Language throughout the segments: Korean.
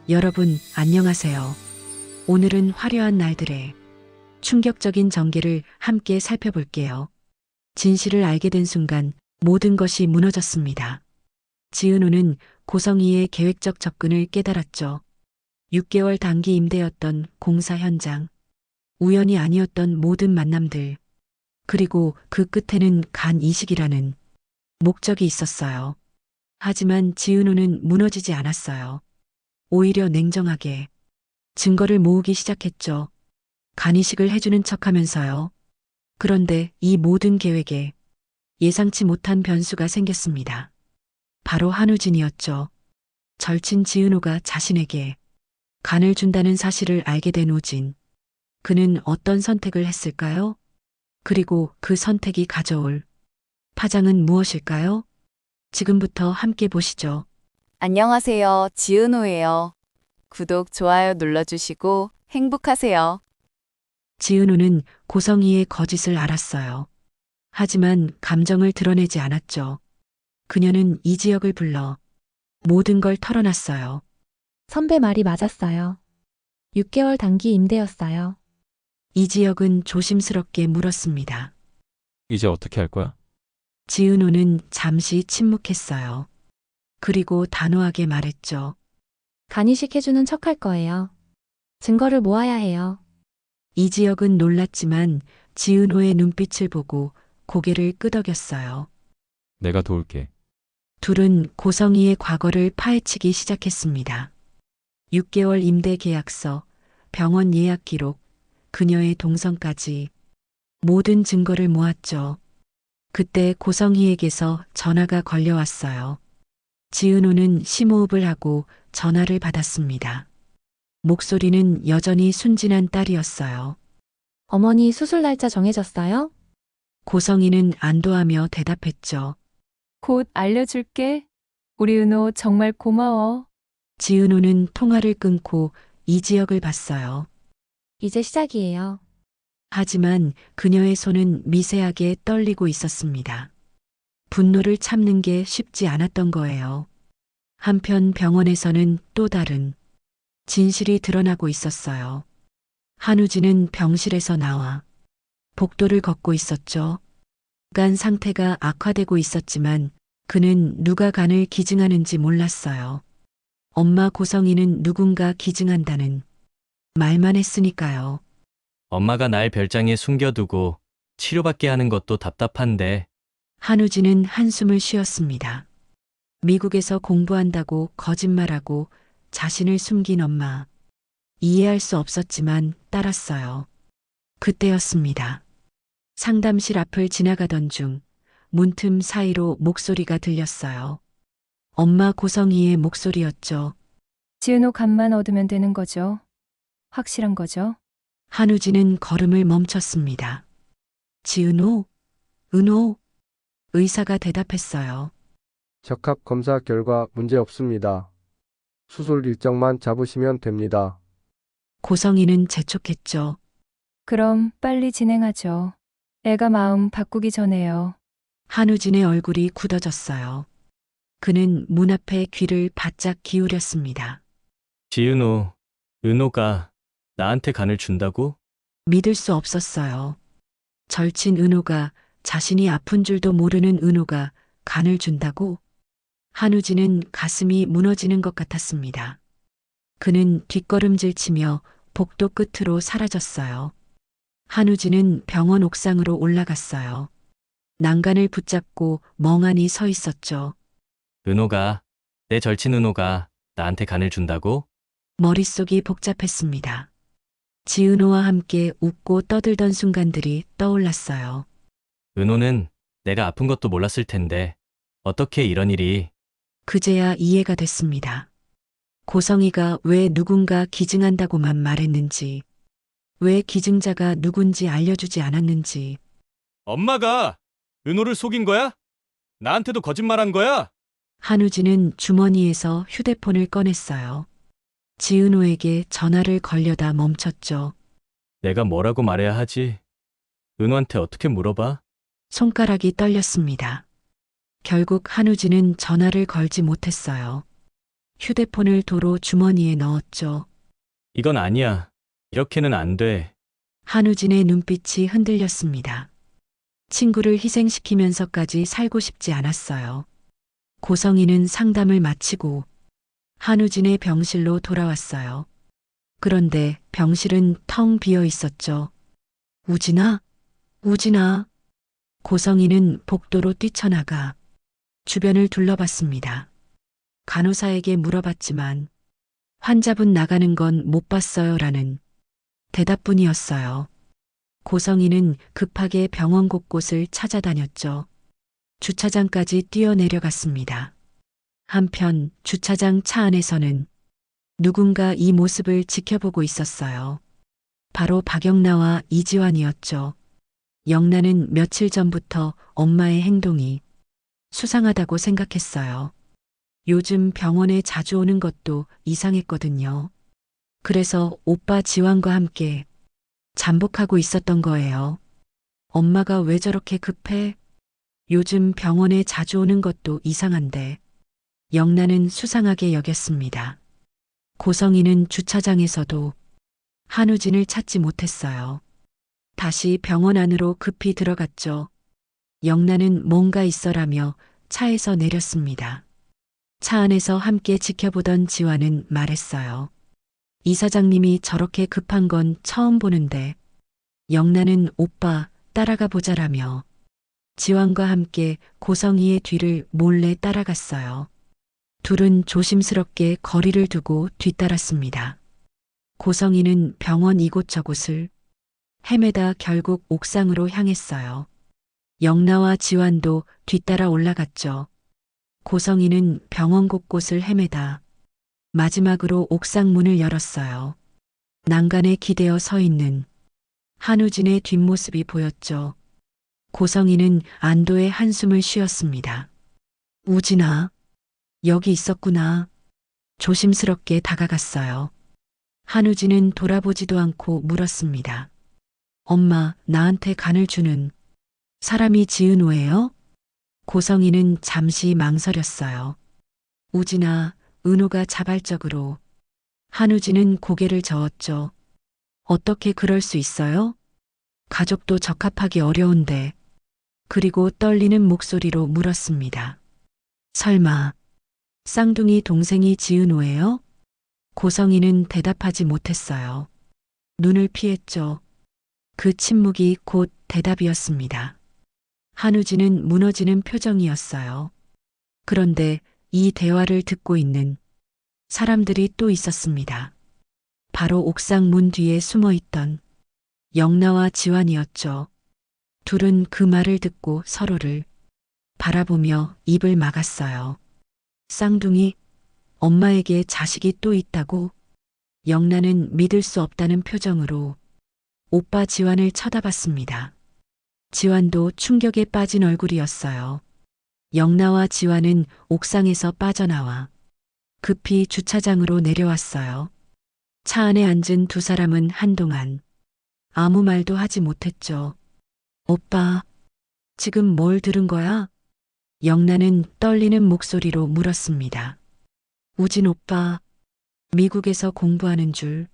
여러분, 안녕하세요. 오늘은 화려한 날들의 충격적인 전개를 함께 살펴볼게요. 진실을 알게 된 순간 모든 것이 무너졌습니다. 지은호는 고성희의 계획적 접근을 깨달았죠. 6개월 단기 임대였던 공사 현장, 우연이 아니었던 모든 만남들, 그리고 그 끝에는 간 이식이라는 목적이 있었어요. 하지만 지은호는 무너지지 않았어요. 오히려 냉정하게 증거를 모으기 시작했죠. 간이식을 해주는 척하면서요. 그런데 이 모든 계획에 예상치 못한 변수가 생겼습니다. 바로 한우진이었죠. 절친 지은호가 자신에게 간을 준다는 사실을 알게 된 우진. 그는 어떤 선택을 했을까요? 그리고 그 선택이 가져올 파장은 무엇일까요? 지금부터 함께 보시죠. 안녕하세요. 지은호예요. 구독, 좋아요 눌러주시고 행복하세요. 지은호는 고성희의 거짓을 알았어요. 하지만 감정을 드러내지 않았죠. 그녀는 이지혁을 불러 모든 걸 털어놨어요. 선배 말이 맞았어요. 6개월 단기 임대였어요. 이지혁은 조심스럽게 물었습니다. 이제 어떻게 할 거야? 지은호는 잠시 침묵했어요. 그리고 단호하게 말했죠. 간이식 해주는 척 할 거예요. 증거를 모아야 해요. 이지혁은 놀랐지만 지은호의 눈빛을 보고 고개를 끄덕였어요. 내가 도울게. 둘은 고성희의 과거를 파헤치기 시작했습니다. 6개월 임대 계약서, 병원 예약 기록, 그녀의 동선까지 모든 증거를 모았죠. 그때 고성희에게서 전화가 걸려왔어요. 지은호는 심호흡을 하고 전화를 받았습니다. 목소리는 여전히 순진한 딸이었어요. 어머니 수술 날짜 정해졌어요? 고성희는 안도하며 대답했죠. 곧 알려줄게. 우리 은호 정말 고마워. 지은호는 통화를 끊고 이지혁을 봤어요. 이제 시작이에요. 하지만 그녀의 손은 미세하게 떨리고 있었습니다. 분노를 참는 게 쉽지 않았던 거예요. 한편 병원에서는 또 다른 진실이 드러나고 있었어요. 한우진은 병실에서 나와 복도를 걷고 있었죠. 간 상태가 악화되고 있었지만 그는 누가 간을 기증하는지 몰랐어요. 엄마 고성희는 누군가 기증한다는 말만 했으니까요. 엄마가 날 별장에 숨겨두고 치료받게 하는 것도 답답한데 한우진은 한숨을 쉬었습니다. 미국에서 공부한다고 거짓말하고 자신을 숨긴 엄마. 이해할 수 없었지만 따랐어요. 그때였습니다. 상담실 앞을 지나가던 중 문틈 사이로 목소리가 들렸어요. 엄마 고성희의 목소리였죠. 지은호 간만 얻으면 되는 거죠. 확실한 거죠. 한우진은 걸음을 멈췄습니다. 지은호? 은호? 의사가 대답했어요. 적합 검사 결과 문제 없습니다. 수술 일정만 잡으시면 됩니다. 고성희는 재촉했죠. 그럼 빨리 진행하죠. 애가 마음 바꾸기 전에요. 한우진의 얼굴이 굳어졌어요. 그는 문 앞에 귀를 바짝 기울였습니다. 지은호, 은호가 나한테 간을 준다고? 믿을 수 없었어요. 절친 은호가 자신이 아픈 줄도 모르는 은호가 간을 준다고? 한우진은 가슴이 무너지는 것 같았습니다. 그는 뒷걸음질 치며 복도 끝으로 사라졌어요. 한우진은 병원 옥상으로 올라갔어요. 난간을 붙잡고 멍하니 서 있었죠. 은호가, 내 절친 은호가 나한테 간을 준다고? 머릿속이 복잡했습니다. 지은호와 함께 웃고 떠들던 순간들이 떠올랐어요. 은호는 내가 아픈 것도 몰랐을 텐데 어떻게 이런 일이? 그제야 이해가 됐습니다. 고성희가 왜 누군가 기증한다고만 말했는지, 왜 기증자가 누군지 알려주지 않았는지, 엄마가 은호를 속인 거야? 나한테도 거짓말한 거야? 한우진은 주머니에서 휴대폰을 꺼냈어요. 지은호에게 전화를 걸려다 멈췄죠. 내가 뭐라고 말해야 하지? 은호한테 어떻게 물어봐? 손가락이 떨렸습니다. 결국 한우진은 전화를 걸지 못했어요. 휴대폰을 도로 주머니에 넣었죠. 이건 아니야. 이렇게는 안 돼. 한우진의 눈빛이 흔들렸습니다. 친구를 희생시키면서까지 살고 싶지 않았어요. 고성이는 상담을 마치고 한우진의 병실로 돌아왔어요. 그런데 병실은 텅 비어 있었죠. 우진아, 우진아. 고성이는 복도로 뛰쳐나가 주변을 둘러봤습니다. 간호사에게 물어봤지만 환자분 나가는 건 못 봤어요 라는 대답뿐이었어요. 고성이는 급하게 병원 곳곳을 찾아다녔죠. 주차장까지 뛰어내려갔습니다. 한편 주차장 차 안에서는 누군가 이 모습을 지켜보고 있었어요. 바로 박영나와 이지환이었죠. 영나는 며칠 전부터 엄마의 행동이 수상하다고 생각했어요. 요즘 병원에 자주 오는 것도 이상했거든요. 그래서 오빠 지환과 함께 잠복하고 있었던 거예요. 엄마가 왜 저렇게 급해? 요즘 병원에 자주 오는 것도 이상한데. 영나는 수상하게 여겼습니다. 고성이는 주차장에서도 한우진을 찾지 못했어요. 다시 병원 안으로 급히 들어갔죠. 영나는 뭔가 있어라며 차에서 내렸습니다. 차 안에서 함께 지켜보던 지환은 말했어요. 이사장님이 저렇게 급한 건 처음 보는데. 영나는 오빠 따라가 보자라며 지환과 함께 고성이의 뒤를 몰래 따라갔어요. 둘은 조심스럽게 거리를 두고 뒤따랐습니다. 고성이는 병원 이곳저곳을 헤매다 결국 옥상으로 향했어요. 영나와 지환도 뒤따라 올라갔죠. 고성이는 병원 곳곳을 헤매다 마지막으로 옥상 문을 열었어요. 난간에 기대어 서 있는 한우진의 뒷모습이 보였죠. 고성이는 안도의 한숨을 쉬었습니다. 우진아, 여기 있었구나. 조심스럽게 다가갔어요. 한우진은 돌아보지도 않고 물었습니다. 엄마, 나한테 간을 주는 사람이 지은호예요? 고성이는 잠시 망설였어요. 우진아, 은호가 자발적으로. 한우진은 고개를 저었죠. 어떻게 그럴 수 있어요? 가족도 적합하기 어려운데. 그리고 떨리는 목소리로 물었습니다. 설마 쌍둥이 동생이 지은호예요? 고성이는 대답하지 못했어요. 눈을 피했죠. 그 침묵이 곧 대답이었습니다. 한우진은 무너지는 표정이었어요. 그런데 이 대화를 듣고 있는 사람들이 또 있었습니다. 바로 옥상 문 뒤에 숨어 있던 영나와 지환이었죠. 둘은 그 말을 듣고 서로를 바라보며 입을 막았어요. 쌍둥이, 엄마에게 자식이 또 있다고? 영나는 믿을 수 없다는 표정으로 오빠 지환을 쳐다봤습니다. 지환도 충격에 빠진 얼굴이었어요. 영나와 지환은 옥상에서 빠져나와 급히 주차장으로 내려왔어요. 차 안에 앉은 두 사람은 한동안 아무 말도 하지 못했죠. 오빠, 지금 뭘 들은 거야? 영나는 떨리는 목소리로 물었습니다. 우진 오빠, 미국에서 공부하는 줄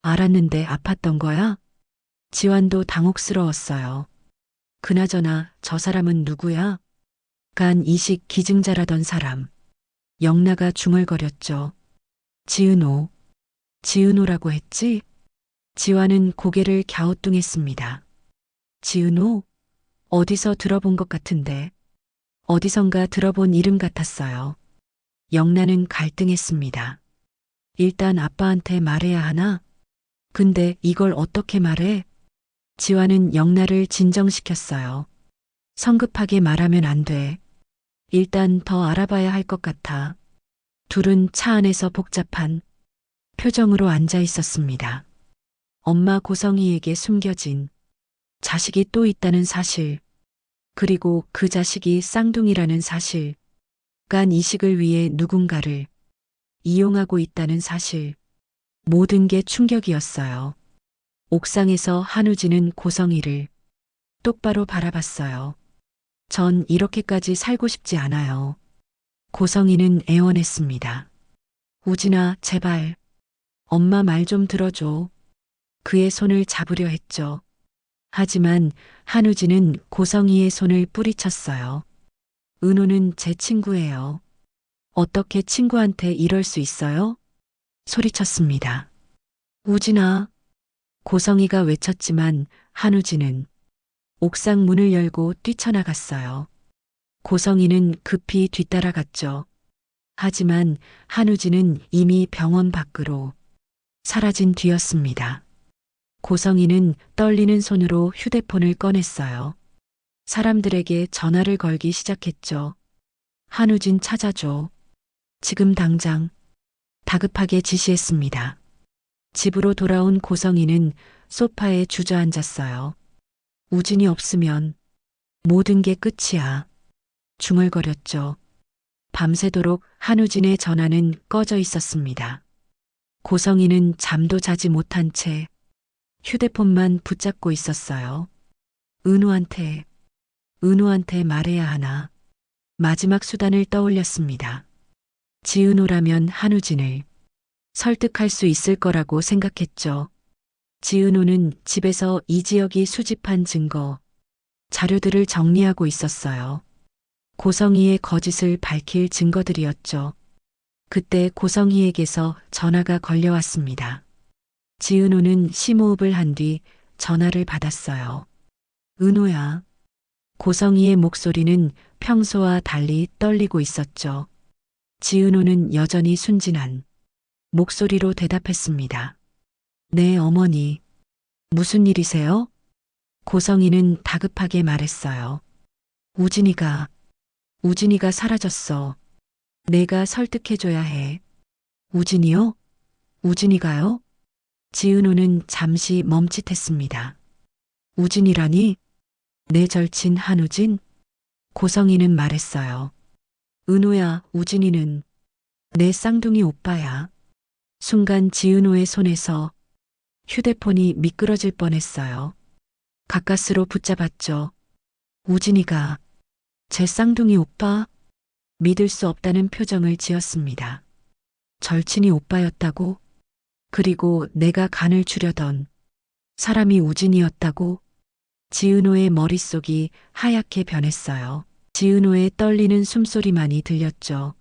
알았는데 아팠던 거야? 지환도 당혹스러웠어요. 그나저나 저 사람은 누구야? 간 이식 기증자라던 사람. 영나가 중얼거렸죠. 지은호. 지은호라고 했지? 지환은 고개를 갸우뚱했습니다. 지은호? 어디서 들어본 것 같은데. 어디선가 들어본 이름 같았어요. 영나는 갈등했습니다. 일단 아빠한테 말해야 하나? 근데 이걸 어떻게 말해? 지환은 영나를 진정시켰어요. 성급하게 말하면 안 돼. 일단 더 알아봐야 할 것 같아. 둘은 차 안에서 복잡한 표정으로 앉아 있었습니다. 엄마 고성이에게 숨겨진 자식이 또 있다는 사실, 그리고 그 자식이 쌍둥이라는 사실, 간 이식을 위해 누군가를 이용하고 있다는 사실, 모든 게 충격이었어요. 옥상에서 한우진은 고성이를 똑바로 바라봤어요. 전 이렇게까지 살고 싶지 않아요. 고성이는 애원했습니다. 우진아, 제발. 엄마 말 좀 들어줘. 그의 손을 잡으려 했죠. 하지만 한우진은 고성이의 손을 뿌리쳤어요. 은호는 제 친구예요. 어떻게 친구한테 이럴 수 있어요? 소리쳤습니다. 우진아. 고성이가 외쳤지만 한우진은 옥상 문을 열고 뛰쳐나갔어요. 고성이는 급히 뒤따라갔죠. 하지만 한우진은 이미 병원 밖으로 사라진 뒤였습니다. 고성이는 떨리는 손으로 휴대폰을 꺼냈어요. 사람들에게 전화를 걸기 시작했죠. 한우진 찾아줘. 지금 당장. 다급하게 지시했습니다. 집으로 돌아온 고성이는 소파에 주저앉았어요. 우진이 없으면 모든 게 끝이야. 중얼거렸죠. 밤새도록 한우진의 전화는 꺼져 있었습니다. 고성이는 잠도 자지 못한 채 휴대폰만 붙잡고 있었어요. 은호한테 말해야 하나. 마지막 수단을 떠올렸습니다. 지은호라면 한우진을 설득할 수 있을 거라고 생각했죠. 지은호는 집에서 이지혁이 수집한 증거, 자료들을 정리하고 있었어요. 고성이의 거짓을 밝힐 증거들이었죠. 그때 고성이에게서 전화가 걸려왔습니다. 지은호는 심호흡을 한 뒤 전화를 받았어요. 은호야. 고성이의 목소리는 평소와 달리 떨리고 있었죠. 지은호는 여전히 순진한 목소리로 대답했습니다. 네, 어머니. 무슨 일이세요? 고성이는 다급하게 말했어요. 우진이가 사라졌어. 내가 설득해줘야 해. 우진이요? 우진이가요? 지은호는 잠시 멈칫했습니다. 우진이라니? 내 절친 한우진? 고성이는 말했어요. 은호야, 우진이는 내 쌍둥이 오빠야. 순간 지은호의 손에서 휴대폰이 미끄러질 뻔했어요. 가까스로 붙잡았죠. 우진이가 제 쌍둥이 오빠? 믿을 수 없다는 표정을 지었습니다. 절친이 오빠였다고? 그리고 내가 간을 주려던 사람이 우진이었다고? 지은호의 머릿속이 하얗게 변했어요. 지은호의 떨리는 숨소리만이 들렸죠.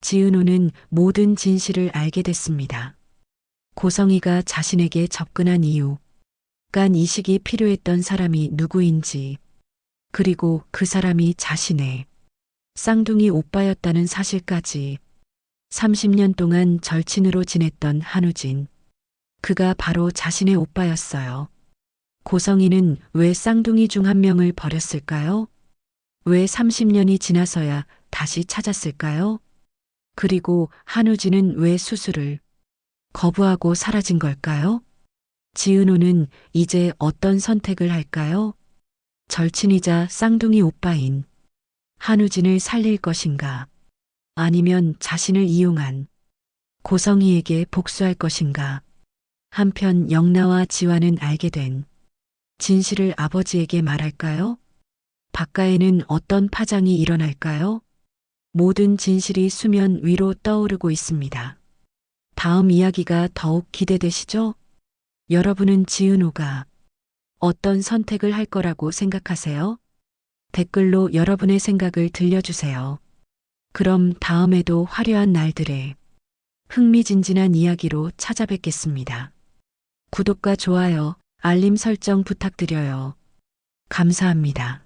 지은호는 모든 진실을 알게 됐습니다. 고성이가 자신에게 접근한 이유, 간 이식이 필요했던 사람이 누구인지, 그리고 그 사람이 자신의 쌍둥이 오빠였다는 사실까지 30년 동안 절친으로 지냈던 한우진. 그가 바로 자신의 오빠였어요. 고성이는 왜 쌍둥이 중 한 명을 버렸을까요? 왜 30년이 지나서야 다시 찾았을까요? 그리고 한우진은 왜 수술을 거부하고 사라진 걸까요? 지은호는 이제 어떤 선택을 할까요? 절친이자 쌍둥이 오빠인 한우진을 살릴 것인가? 아니면 자신을 이용한 고성이에게 복수할 것인가? 한편 영나와 지화는 알게 된 진실을 아버지에게 말할까요? 바깥에는 어떤 파장이 일어날까요? 모든 진실이 수면 위로 떠오르고 있습니다. 다음 이야기가 더욱 기대되시죠? 여러분은 지은호가 어떤 선택을 할 거라고 생각하세요? 댓글로 여러분의 생각을 들려주세요. 그럼 다음에도 화려한 날들의 흥미진진한 이야기로 찾아뵙겠습니다. 구독과 좋아요, 알림 설정 부탁드려요. 감사합니다.